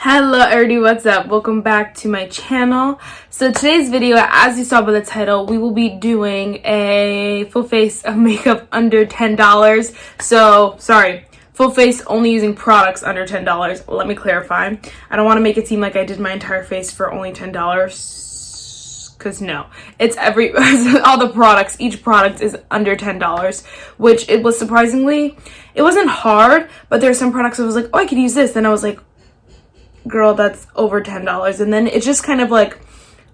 Hello everybody, what's up? Welcome back to my channel. So today's video, as you saw by the title, we will be doing a full face of makeup under $10. So, sorry, full face only using products under $10. Let me clarify. I don't want to make it seem like I did my entire face for only $10. Because no, it's all the products, each product is under $10, which it was surprisingly, it wasn't hard, but there are some products I was like, oh, I could use this. Then I was like, girl, that's over $10. And then it just kind of like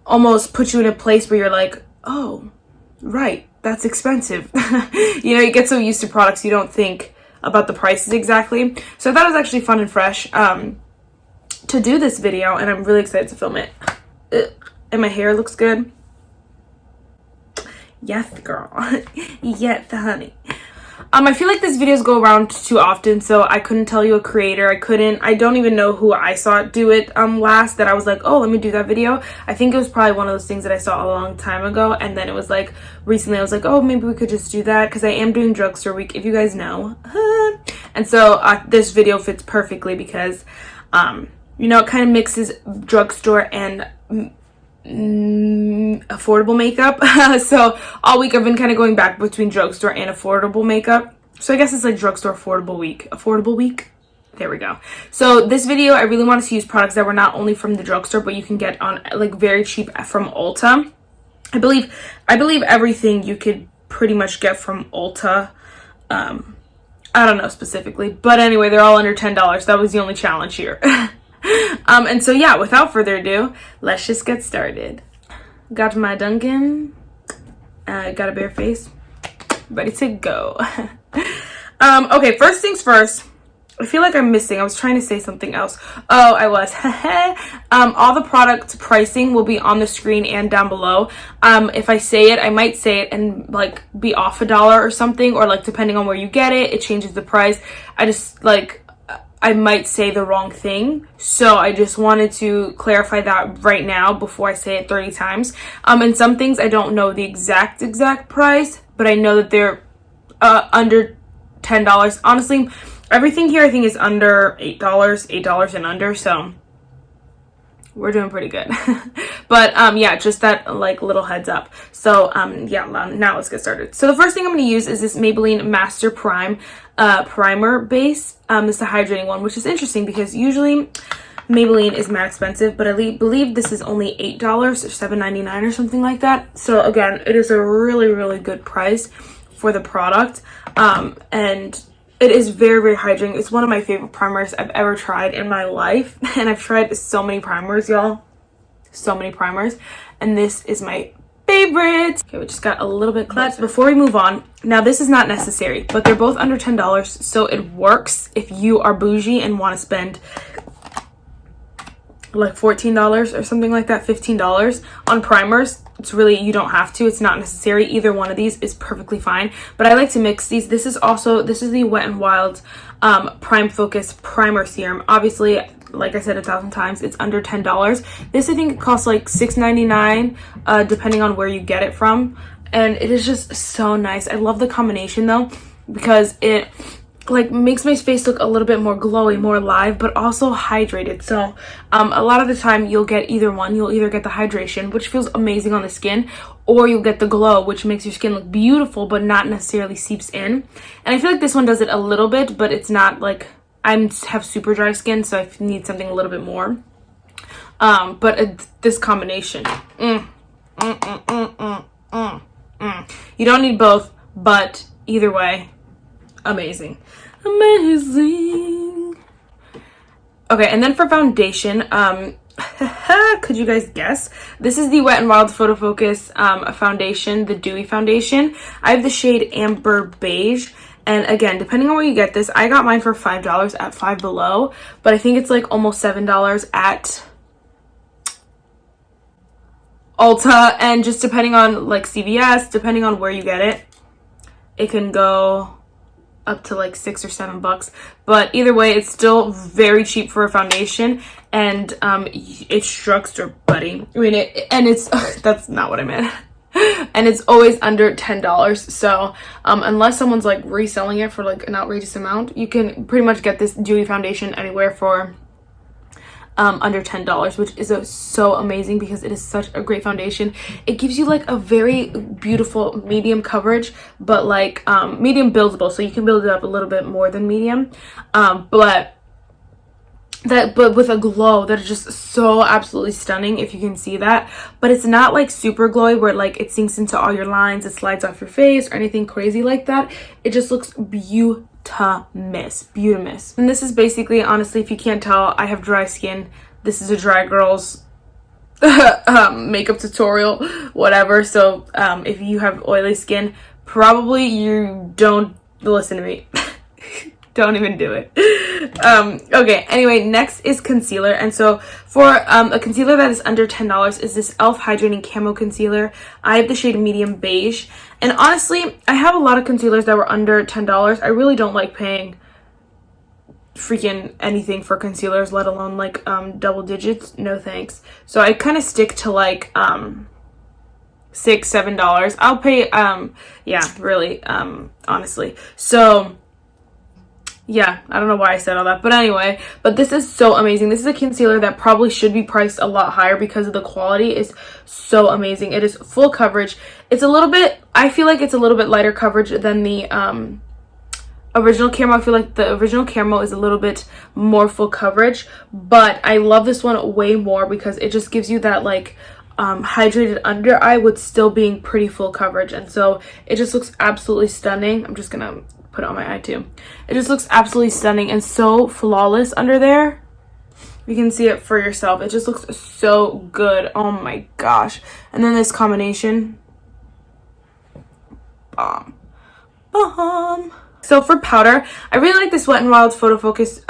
almost puts you in a place where you're like, oh, right, that's expensive. You know, you get so used to products, you don't think about the prices exactly. So I thought it was actually fun and fresh to do this video, and I'm really excited to film it. And my hair looks good. Yes, girl. Yes, honey. I feel like these videos go around too often, so I couldn't tell you a creator. I don't even know who I saw do it last that I was like, oh, let me do that video. I think it was probably one of those things that I saw a long time ago, and then it was like recently I was like, oh, maybe we could just do that, because I am doing drugstore week, if you guys know. And so this video fits perfectly because you know, it kind of mixes drugstore and affordable makeup. So all week I've been kind of going back between drugstore and affordable makeup, so I guess it's like drugstore affordable week. There we go. So this video I really wanted to use products that were not only from the drugstore, but you can get on like very cheap from Ulta. I believe everything you could pretty much get from Ulta. I don't know specifically, but anyway, they're all under $10. That was the only challenge here. And so yeah, without further ado, let's just get started. Got my Dunkin', got a bare face, ready to go. Okay, first things first, I feel like I'm missing, I was trying to say something else. Oh, I was. All the product pricing will be on the screen and down below. If I say it, I might say it and like be off $1 or something, or like depending on where you get it, it changes the price. I might say the wrong thing, so I just wanted to clarify that right now before I say it 30 times. And some things I don't know the exact price, but I know that they're under $10. Honestly, everything here I think is under $8 and under, so we're doing pretty good. But yeah, just that like little heads up. So yeah, now let's get started. So the first thing I'm going to use is this Maybelline Master Prime primer base. It's the hydrating one, which is interesting because usually Maybelline is mad expensive, but I believe this is only $8 or $7.99 or something like that. So again, it is a really good price for the product, and it is very hydrating. It's one of my favorite primers I've ever tried in my life, and I've tried so many primers, y'all. So many primers, and this is my favorite. Okay, we just got a little bit closer. But before we move on, now this is not necessary, but they're both under $10, so it works if you are bougie and want to spend like $14 or something like that, $15 on primers. It's really, you don't have to, it's not necessary. Either one of these is perfectly fine, but I like to mix these. This is the Wet n Wild Prime Focus Primer Serum. Obviously, like I said 1,000 times, it's under $10. This I think it costs like $6.99 depending on where you get it from, and it is just so nice. I love the combination though, because it like makes my face look a little bit more glowy, more alive, but also hydrated. So a lot of the time you'll get either one. You'll either get the hydration, which feels amazing on the skin, or you'll get the glow, which makes your skin look beautiful but not necessarily seeps in. And I feel like this one does it a little bit, but it's not like, I have super dry skin, so I need something a little bit more. But this combination, you don't need both, but either way, amazing. Okay, and then for foundation, could you guys guess? This is the Wet n Wild PhotoFocus foundation, the Dewy foundation. I have the shade Amber Beige. And again, depending on where you get this, I got mine for $5 at Five Below, but I think it's like almost $7 at Ulta, and just depending on like CVS, depending on where you get it, it can go up to like $6 or $7. But either way, it's still very cheap for a foundation, and it's drugstore, buddy. I mean, that's not what I meant. And it's always under $10. So unless someone's like reselling it for like an outrageous amount, you can pretty much get this Dewy foundation anywhere for under $10, which is so amazing because it is such a great foundation. It gives you like a very beautiful medium coverage, but like medium buildable, so you can build it up a little bit more than medium, but with a glow that is just so absolutely stunning, if you can see that. But it's not like super glowy where like it sinks into all your lines, it slides off your face or anything crazy like that. It just looks beautiful. Beautimous. And this is basically, honestly, if you can't tell, I have dry skin. This is a dry girl's makeup tutorial, whatever. So if you have oily skin, probably you don't listen to me. Don't even do it. Okay, anyway, next is concealer. And so for a concealer that is under $10 is this e.l.f. Hydrating Camo Concealer. I have the shade Medium Beige. And honestly, I have a lot of concealers that were under $10. I really don't like paying freaking anything for concealers, let alone like double digits. No thanks. So I kind of stick to like $6-7. I'll pay yeah, really, honestly. So yeah, I don't know why I said all that, but anyway, but this is so amazing. This is a concealer that probably should be priced a lot higher because of the quality is so amazing. It is full coverage. It's a little bit, I feel like it's a little bit lighter coverage than the original Camo. I feel like the original Camo is a little bit more full coverage, but I love this one way more because it just gives you that like hydrated under eye with still being pretty full coverage. And so it just looks absolutely stunning. I'm just gonna put it on my eye too. It just looks absolutely stunning and so flawless under there. You can see it for yourself. It just looks so good. Oh my gosh. And then this combination, bomb. So for powder, I really like this Wet n Wild PhotoFocus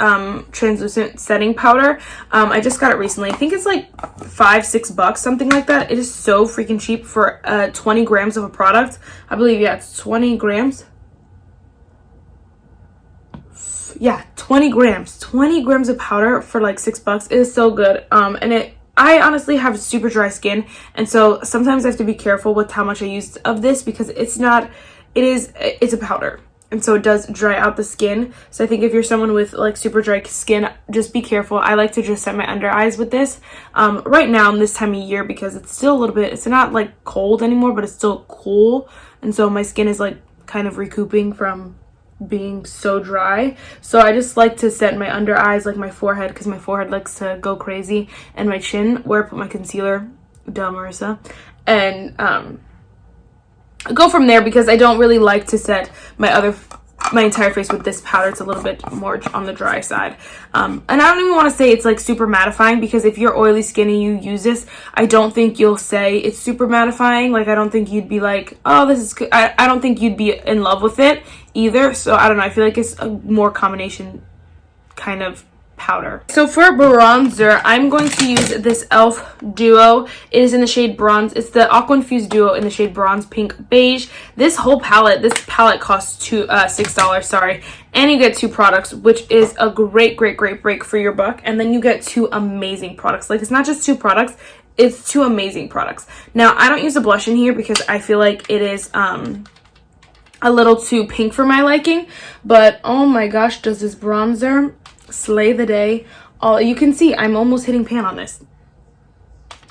translucent setting powder. I just got it recently. I think it's like $5-6, something like that. It is so freaking cheap for 20 grams of a product. I believe, yeah, it's 20 grams. Yeah, 20 grams of powder for like $6. It is so good. And I honestly have super dry skin, and so sometimes I have to be careful with how much I use of this because it's a powder, and so it does dry out the skin. So I think if you're someone with like super dry skin, just be careful. I like to just set my under eyes with this right now in this time of year because it's still a little bit, it's not like cold anymore, but it's still cool, and so my skin is like kind of recouping from being so dry. So I just like to set my under eyes, like my forehead, because my forehead likes to go crazy, and my chin where I put my concealer, duh, Marissa, and go from there because I don't really like to set my entire face with this powder. It's a little bit more on the dry side, and I don't even want to say it's like super mattifying because if you're oily skin and you use this, I don't think you'll say it's super mattifying. Like I don't think you'd be like, oh, this is good. I don't think you'd be in love with it either. So I don't know, I feel like it's a more combination kind of powder. So for bronzer, I'm going to use this e.l.f. Duo. It is in the shade Bronze. It's the Aqua Infused Duo in the shade Bronze Pink Beige. This palette costs $6, sorry. And you get 2 products, which is a great break for your buck. And then you get 2 amazing products. Like it's not just 2 products, it's 2 amazing products. Now, I don't use a blush in here because I feel like it is a little too pink for my liking. But oh my gosh, does this bronzer slay the day. You can see I'm almost hitting pan on this.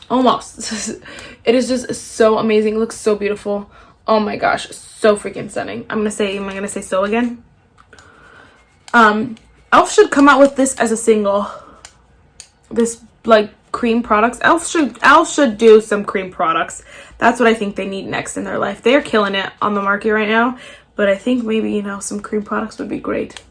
Almost. It is just so amazing. It looks so beautiful. Oh my gosh, so freaking stunning. Am I gonna say so again? e.l.f. should come out with this as a single. This like cream products. e.l.f. should do some cream products. That's what I think they need next in their life. They're killing it on the market right now, but I think maybe, you know, some cream products would be great.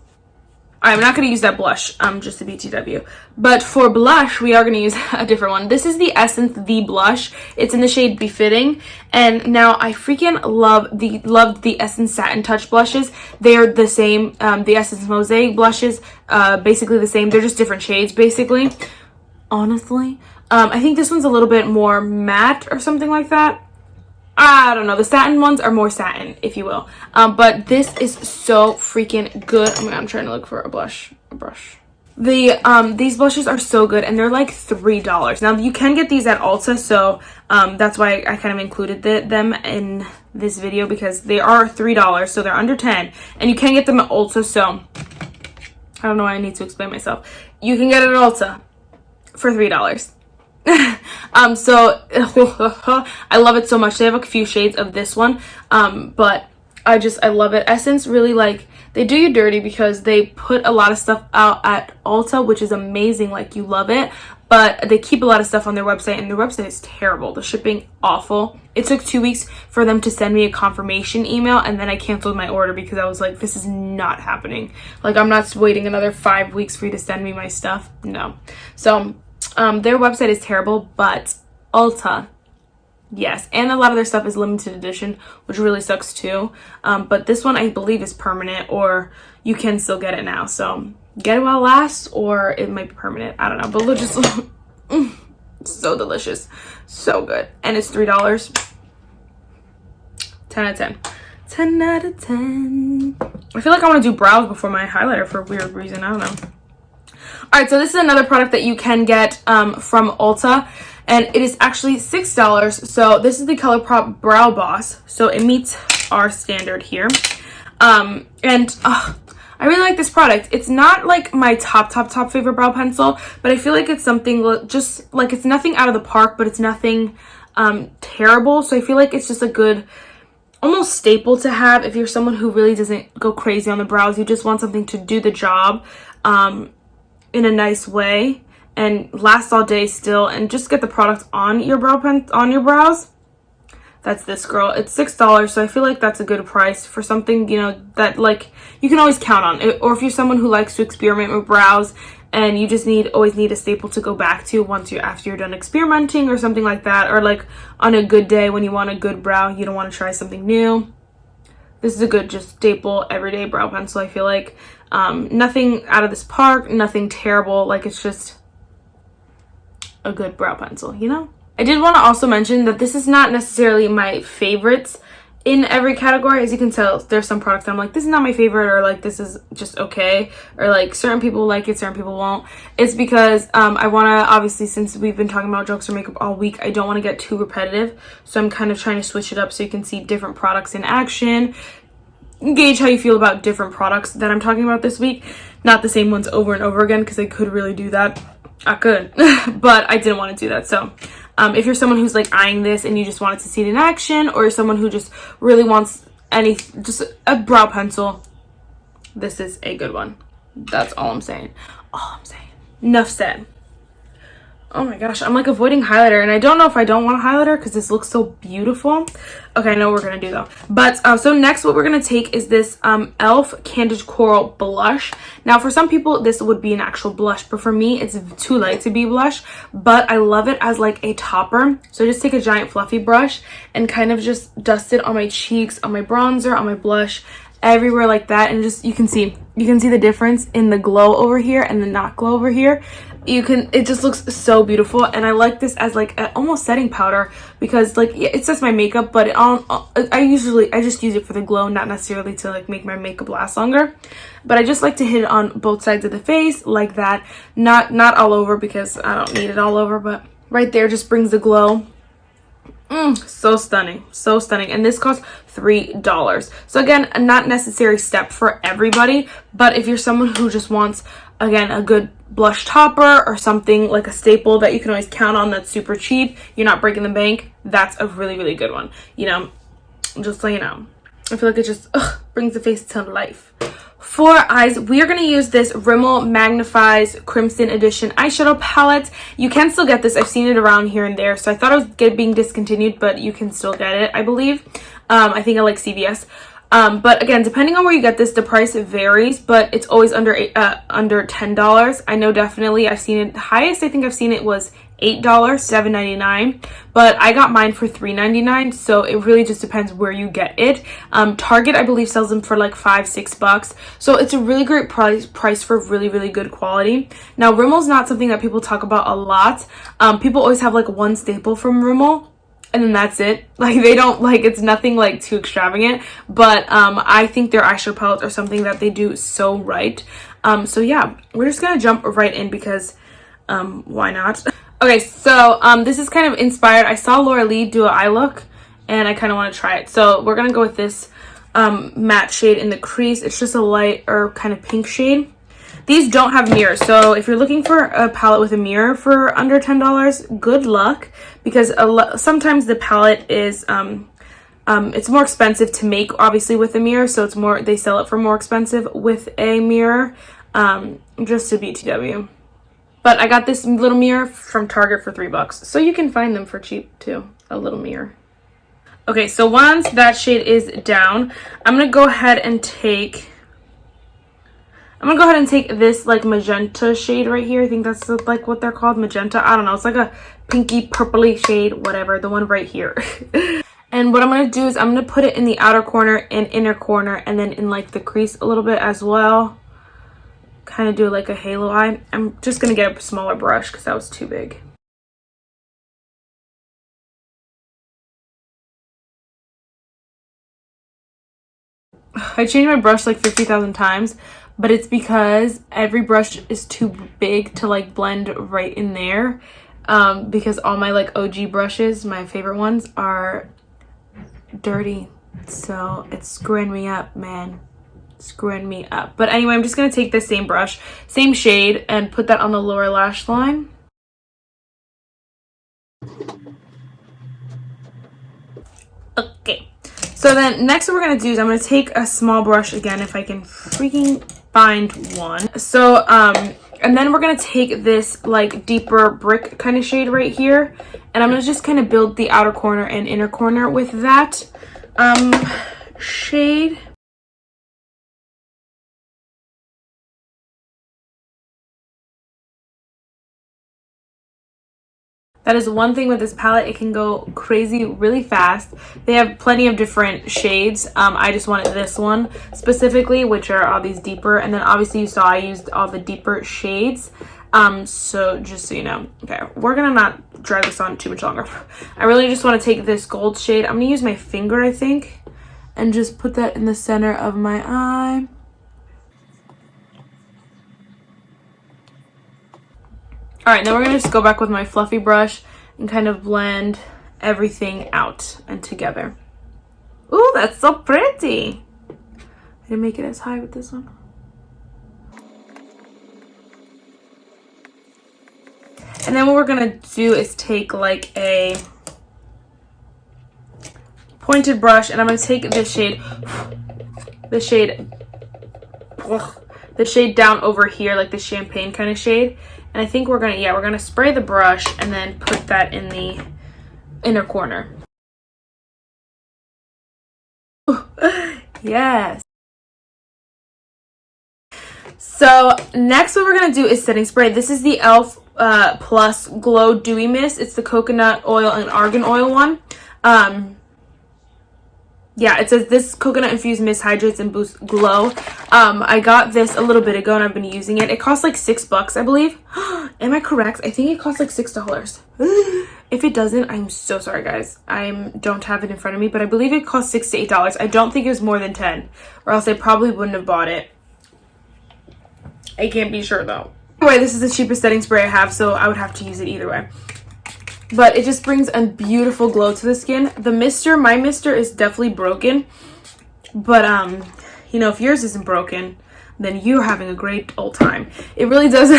I'm not going to use that blush, just a BTW. But for blush, we are going to use a different one. This is the Essence The Blush. It's in the shade Befitting. And now I freaking loved the Essence Satin Touch blushes. They're the same. The Essence Mosaic blushes, basically the same. They're just different shades, basically. Honestly. I think this one's a little bit more matte or something like that. I don't know. The satin ones are more satin, if you will. But this is so freaking good. I'm trying to look for a brush. These blushes are so good, and they're like $3. Now, you can get these at Ulta, so that's why I kind of included them in this video, because they are $3, so they're under 10, and you can get them at Ulta, so I don't know why I need to explain myself. You can get it at Ulta for $3. So I love it so much. They have a few shades of this one, but I love it. Essence really, like, they do you dirty because they put a lot of stuff out at Ulta, which is amazing. Like, you love it, but they keep a lot of stuff on their website, and their website is terrible. The shipping, awful. It took 2 weeks for them to send me a confirmation email, and then I canceled my order because I was like, this is not happening. Like, I'm not waiting another 5 weeks for you to send me my stuff. No. So their website is terrible, but Ulta, yes. And a lot of their stuff is limited edition, which really sucks too. But this one I believe is permanent, or you can still get it now. So get it while it lasts, or it might be permanent. I don't know, but look, just so delicious, so good. And it's $3. 10 out of 10. 10 out of 10. I feel like I want to do brows before my highlighter for a weird reason. I don't know. All right, so this is another product that you can get from Ulta, and it is actually $6. So this is the Colourpop Brow Boss. So it meets our standard here. I really like this product. It's not like my top favorite brow pencil, but I feel like it's something just like, it's nothing out of the park, but it's nothing terrible. So I feel like it's just a good, almost staple to have if you're someone who really doesn't go crazy on the brows. You just want something to do the job in a nice way and last all day still, and just get the product on your brows. That's this girl. It's $6, so I feel like that's a good price for something, you know, that like you can always count on it. Or if you're someone who likes to experiment with brows and you just always need a staple to go back to after you're done experimenting or something like that, or like on a good day when you want a good brow, you don't want to try something new, this is a good just staple everyday brow pencil. I feel like nothing out of this park, nothing terrible. Like, it's just a good brow pencil, you know. I did want to also mention that this is not necessarily my favorites in every category. As you can tell, there's some products that I'm like, this is not my favorite, or like, this is just okay, or like certain people like it, certain people won't. It's because I want to, obviously, since we've been talking about drugstore makeup all week, I don't want to get too repetitive, so I'm kind of trying to switch it up so you can see different products in action, gauge how you feel about different products that I'm talking about this week, not the same ones over and over again, because I could really do that. I could but I didn't want to do that. So if you're someone who's like eyeing this and you just wanted to see it in action, or someone who just really wants just a brow pencil, this is a good one. That's all I'm saying. Enough said. Oh my gosh, I'm like avoiding highlighter, and I don't know if I don't want a highlighter because this looks so beautiful. Okay, I know what we're gonna do though. But so next what we're gonna take is this e.l.f. Candid Coral Blush. Now for some people this would be an actual blush, but for me it's too light to be blush, but I love it as like a topper. So I just take a giant fluffy brush and kind of just dust it on my cheeks, on my bronzer, on my blush, everywhere like that, and just you can see the difference in the glow over here and the not glow over here. It just looks so beautiful, and I like this as like a almost setting powder, because like it sets my makeup, but I just use it for the glow, not necessarily to like make my makeup last longer. But I just like to hit it on both sides of the face like that, not all over, because I don't need it all over, but right there just brings the glow. So stunning, so stunning. And this costs $3. So again, a not necessary step for everybody, but if you're someone who just wants, again, a good blush topper or something like a staple that you can always count on, that's super cheap, you're not breaking the bank, that's a really good one, you know, just so you know. I feel like it just brings the face to life. For eyes, we are going to use this Rimmel Magnif'eyes Crimson Edition eyeshadow palette. You can still get this. I've seen it around here and there, so I thought it was being discontinued, but you can still get it, I believe. I think I like CVS. But again, depending on where you get this, the price varies, but it's always under $10. I know definitely I've seen it, highest I think I've seen it was $8, $7.99, but I got mine for $3.99, so it really just depends where you get it. Target, I believe, sells them for like $5-6, so it's a really great price for really good quality. Now, Rimmel's not something that people talk about a lot. People always have like one staple from Rimmel, and then that's it. Like, they don't, like, it's nothing like too extravagant, but I think their eyeshadow palettes are something that they do so right. So yeah, we're just gonna jump right in because why not? Okay, so this is kind of inspired. I saw Laura Lee do an eye look, and I kind of want to try it. So we're gonna go with this matte shade in the crease. It's just a light or kind of pink shade. These don't have mirrors, so if you're looking for a palette with a mirror for under $10, good luck, because sometimes the palette is it's more expensive to make, obviously, with a mirror, so it's more, they sell it for more expensive with a mirror, just a BTW. But I got this little mirror from Target for $3, so you can find them for cheap too, a little mirror. Okay, so once that shade is down, I'm gonna go ahead and take this like magenta shade right here. I think that's like what they're called, magenta. I don't know, it's like a pinky purpley shade, whatever, the one right here. And what I'm going to do is I'm going to put it in the outer corner and inner corner, and then in like the crease a little bit as well. Kind of do like a halo eye. I'm just going to get a smaller brush because that was too big. I changed my brush like 50,000 times, but it's because every brush is too big to like blend right in there. Because all my like OG brushes, my favorite ones, are dirty, so it's screwing me up, man, screwing me up. But anyway, I'm just gonna take the same brush, same shade, and put that on the lower lash line. Okay, so then next what we're gonna do is I'm gonna take a small brush again, if I can freaking find one. So and then we're gonna take this like deeper brick kind of shade right here, and I'm gonna just kind of build the outer corner and inner corner with that shade. That is one thing with this palette, it can go crazy really fast. They have plenty of different shades. I just wanted this one specifically, which are all these deeper, and then obviously you saw I used all the deeper shades. So just so you know. Okay, we're gonna not drag this on too much longer. I really just want to take this gold shade. I'm gonna use my finger, I think, and just put that in the center of my eye. All right, then we're gonna just go back with my fluffy brush and kind of blend everything out and together. Ooh, that's so pretty. I didn't make it as high with this one. And then what we're gonna do is take like a pointed brush, and I'm gonna take this shade, the shade down over here, like the champagne kind of shade. And I think we're gonna spray the brush and then put that in the inner corner. Yes. So next what we're gonna do is setting spray. This is the e.l.f. Plus Glow Dewy Mist. It's the coconut oil and argan oil one. Yeah, it says this coconut infused mist hydrates and boosts glow. I got this a little bit ago and I've been using it. It costs like $6, I believe. Am I correct? I think it costs like $6. If it doesn't, I'm so sorry, guys. I don't have it in front of me, but I believe it costs $6 to $8. I don't think it was more than 10, or else I probably wouldn't have bought it. I can't be sure though. Anyway, this is the cheapest setting spray I have, so I would have to use it either way. But it just brings a beautiful glow to the skin. The mister, my mister is definitely broken. But, you know, if yours isn't broken, then you're having a great old time. It really does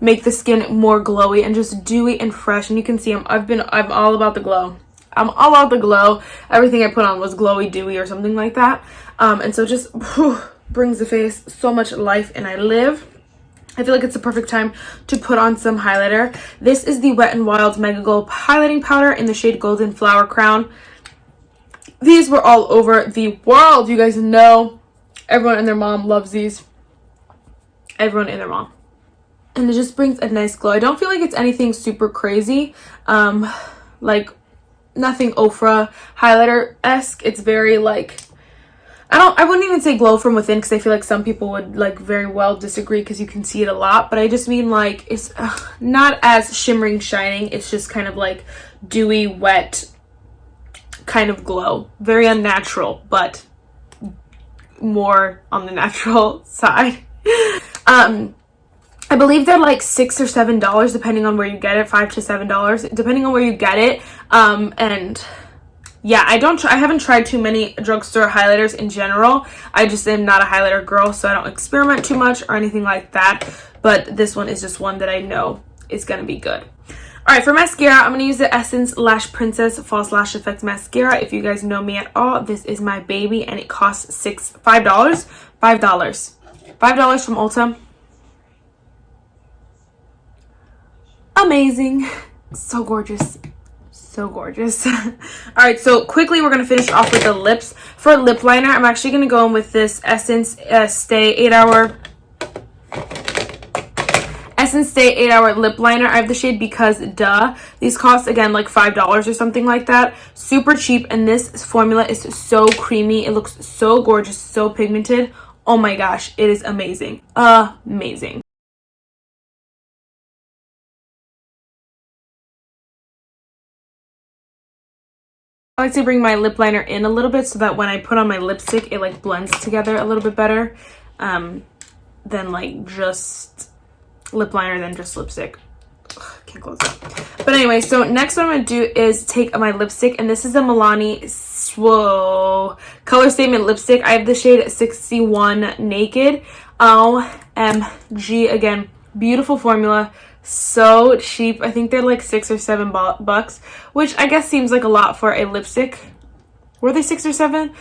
make the skin more glowy and just dewy and fresh. And you can see I'm all about the glow. I'm all about the glow. Everything I put on was glowy, dewy, or something like that. And so just brings the face so much life, and I live. I feel like it's the perfect time to put on some highlighter. This is the Wet n Wild Megaglo highlighting powder in the shade Golden Flower Crown. These were all over the world. You guys know everyone and their mom loves these. Everyone and their mom. And it just brings a nice glow. I don't feel like it's anything super crazy. Like nothing Ofra highlighter-esque. It's very like, I wouldn't even say glow from within, because I feel like some people would like very well disagree because you can see it a lot, but I just mean like it's not as shimmering shining. It's just kind of like dewy, wet kind of glow. Very unnatural, but more on the natural side. I believe they're like $6 or $7 depending on where you get it. $5 to $7 depending on where you get it. And yeah, I haven't tried too many drugstore highlighters in general. I just am not a highlighter girl, so I don't experiment too much or anything like that. But this one is just one that I know is going to be good. All right, for mascara, I'm going to use the Essence Lash Princess False Lash Effect Mascara. If you guys know me at all, this is my baby, and it costs $5 from Ulta. Amazing. So gorgeous. So gorgeous. All right, so quickly we're going to finish off with the lips. For lip liner, I'm actually going to go in with this Essence Stay 8-Hour lip liner. I have the shade Because Duh. These cost, again, like $5 or something like that. Super cheap, and this formula is so creamy. It looks so gorgeous, so pigmented. Oh my gosh, it is amazing. Amazing. I like to bring my lip liner in a little bit so that when I put on my lipstick, it like blends together a little bit better than like just lip liner than just lipstick. Ugh, can't close that. But anyway, so next what I'm going to do is take my lipstick, and this is a Milani Color Statement lipstick. I have the shade 61 Naked. OMG, again, beautiful formula. So cheap. I think they're like $6 or $7, which I guess seems like a lot for a lipstick. Were they 6 or 7?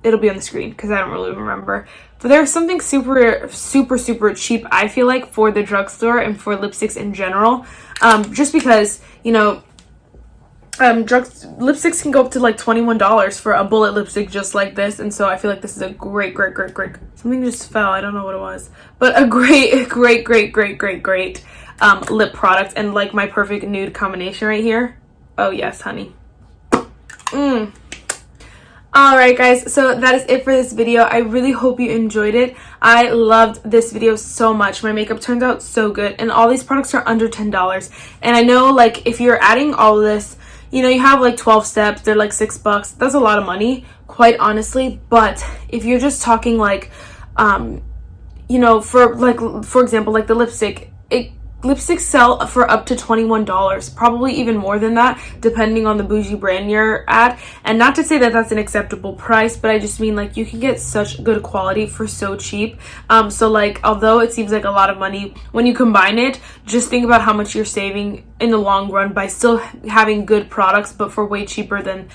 It'll be on the screen because I don't really remember. But there's something super cheap, I feel like, for the drugstore and for lipsticks in general. Just because, you know, lipsticks can go up to like $21 for a bullet lipstick just like this, and so I feel like this is a great something just fell, I don't know what it was, but a great lip product, and like my perfect nude combination right here. Oh yes, honey. Alright guys, so that is it for this video. I really hope you enjoyed it. I loved this video so much. My makeup turns out so good, and all these products are under $10. And I know, like, if you're adding all of this, you know, you have like 12 steps, they're like $6. That's a lot of money, quite honestly. But if you're just talking like, you know, for example, like the lipstick, lipsticks sell for up to $21, probably even more than that, depending on the bougie brand you're at. And not to say that that's an acceptable price, but I just mean like you can get such good quality for so cheap. So like, although it seems like a lot of money, when you combine it, just think about how much you're saving in the long run by still having good products, but for way cheaper than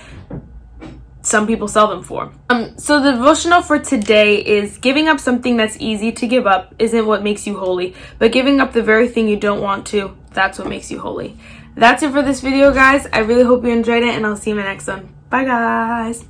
some people sell them for. So the devotional for today is: giving up something that's easy to give up isn't what makes you holy, but giving up the very thing you don't want to, that's what makes you holy. That's it for this video, guys. I really hope you enjoyed it, and I'll see you in my next one. Bye, guys.